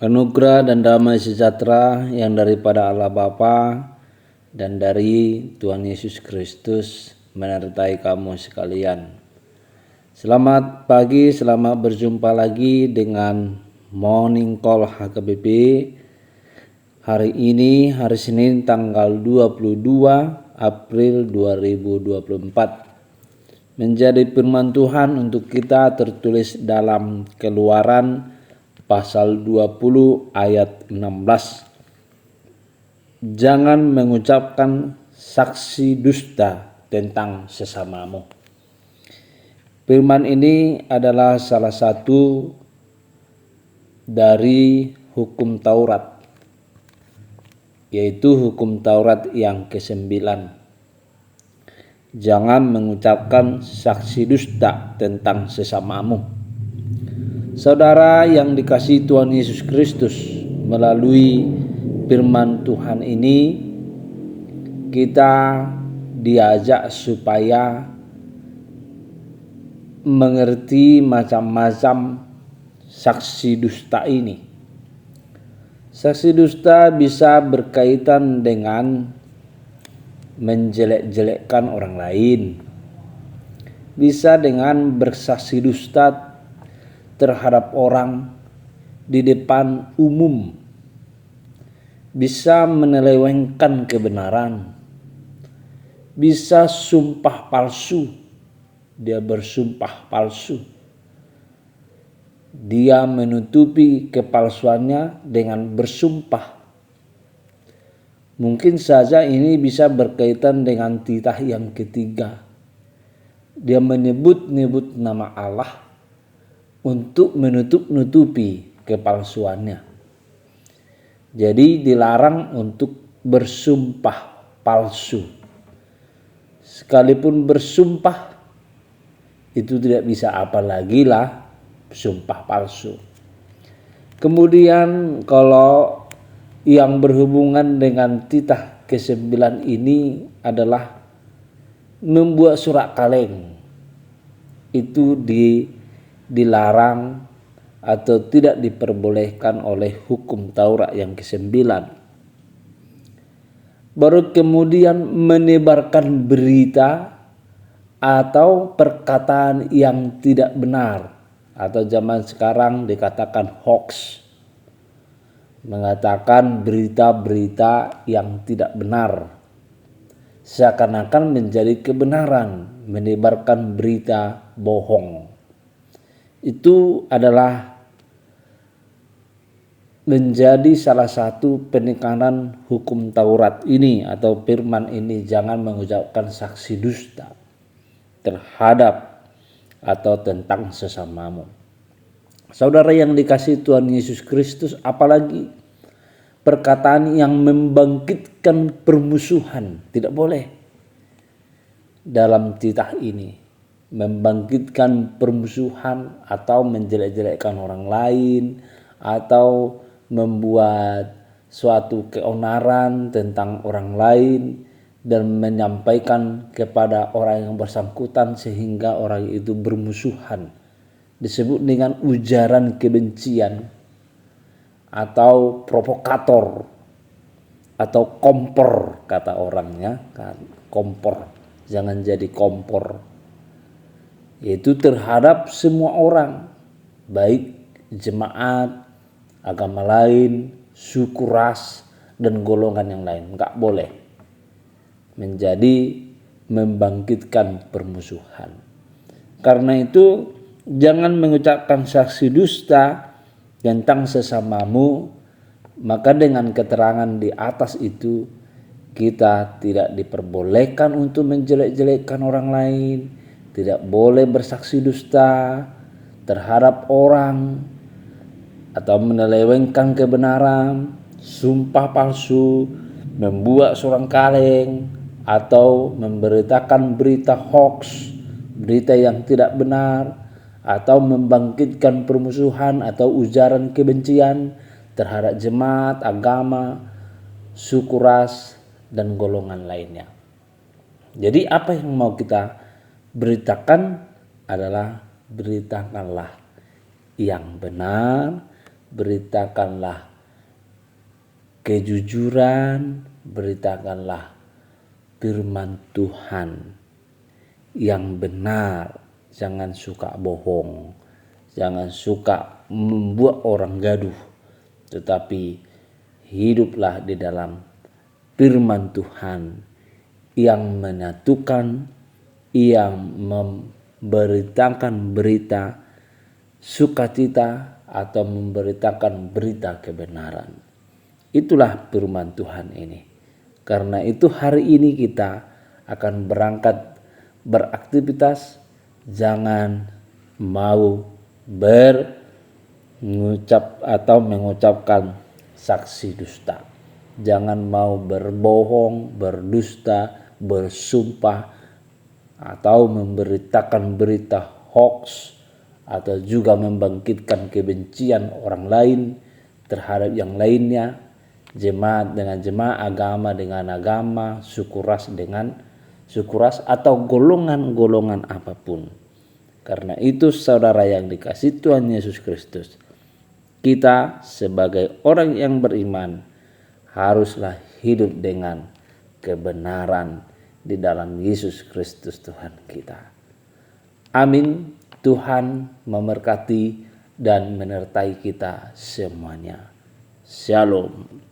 Anugerah dan damai sejahtera yang daripada Allah Bapa dan dari Tuhan Yesus Kristus menyertai kamu sekalian. Selamat pagi, selamat berjumpa lagi dengan Morning Call HKBP. Hari ini hari Senin tanggal 22 April 2024. Menjadi firman Tuhan untuk kita tertulis dalam Keluaran pasal 20 ayat 16. Jangan mengucapkan saksi dusta tentang sesamamu. Firman ini adalah salah satu dari hukum Taurat, yaitu hukum Taurat yang ke-9. Jangan mengucapkan saksi dusta tentang sesamamu. Saudara yang dikasihi Tuhan Yesus Kristus, melalui firman Tuhan ini kita diajak supaya mengerti macam-macam saksi dusta ini. Saksi dusta bisa berkaitan dengan menjelek-jelekkan orang lain, bisa dengan bersaksi dusta terhadap orang di depan umum, bisa menyelewengkan kebenaran, bisa sumpah palsu. Dia bersumpah palsu, dia menutupi kepalsuannya dengan bersumpah. Mungkin saja ini bisa berkaitan dengan titah yang ketiga. Dia menyebut-nyebut nama Allah untuk menutup-nutupi kepalsuannya. Jadi dilarang untuk bersumpah palsu. Sekalipun bersumpah itu tidak bisa, apalagi lah sumpah palsu. Kemudian kalau yang berhubungan dengan titah ke-9 ini adalah membuat surat kaleng. Itu dilarang atau tidak diperbolehkan oleh hukum Taurat yang ke-9. Baru kemudian menebarkan berita atau perkataan yang tidak benar, atau zaman sekarang dikatakan hoax, mengatakan berita-berita yang tidak benar seakan-akan menjadi kebenaran, menebarkan berita bohong. Itu adalah menjadi salah satu penekanan hukum Taurat ini atau firman ini, jangan mengucapkan saksi dusta terhadap atau tentang sesamamu. Saudara yang dikasihi Tuhan Yesus Kristus, apalagi perkataan yang membangkitkan permusuhan, tidak boleh dalam titah ini. Membangkitkan permusuhan atau menjelek-jelekkan orang lain atau membuat suatu keonaran tentang orang lain dan menyampaikan kepada orang yang bersangkutan sehingga orang itu bermusuhan, disebut dengan ujaran kebencian atau provokator atau kompor, kata orangnya kan, kompor, jangan jadi kompor. Yaitu terhadap semua orang, baik jemaat, agama lain, suku, ras, dan golongan yang lain. Enggak boleh menjadi membangkitkan permusuhan. Karena itu jangan mengucapkan saksi dusta tentang sesamamu. Maka dengan keterangan di atas itu kita tidak diperbolehkan untuk menjelek-jelekkan orang lain, tidak boleh bersaksi dusta terhadap orang atau menyelewengkan kebenaran, sumpah palsu, membuat surat kaleng, atau memberitakan berita hoax, berita yang tidak benar, atau membangkitkan permusuhan atau ujaran kebencian terhadap jemaat, agama, suku, ras, dan golongan lainnya. Jadi apa yang mau kita beritakan adalah beritakanlah yang benar, beritakanlah kejujuran, beritakanlah firman Tuhan yang benar. Jangan suka bohong, jangan suka membuat orang gaduh, tetapi hiduplah di dalam firman Tuhan yang menyatukan, yang memberitakan berita sukacita atau memberitakan berita kebenaran. Itulah firman Tuhan ini. Karena itu hari ini kita akan berangkat beraktivitas, jangan mau mengucapkan saksi dusta. Jangan mau berbohong, berdusta, bersumpah, atau memberitakan berita hoax, atau juga membangkitkan kebencian orang lain terhadap yang lainnya, jemaat dengan jemaat, agama dengan agama, suku ras dengan suku ras, atau golongan-golongan apapun. Karena itu saudara yang dikasihi Tuhan Yesus Kristus, kita sebagai orang yang beriman haruslah hidup dengan kebenaran di dalam Yesus Kristus Tuhan kita. Amin. Tuhan memberkati dan menyertai kita semuanya. Shalom.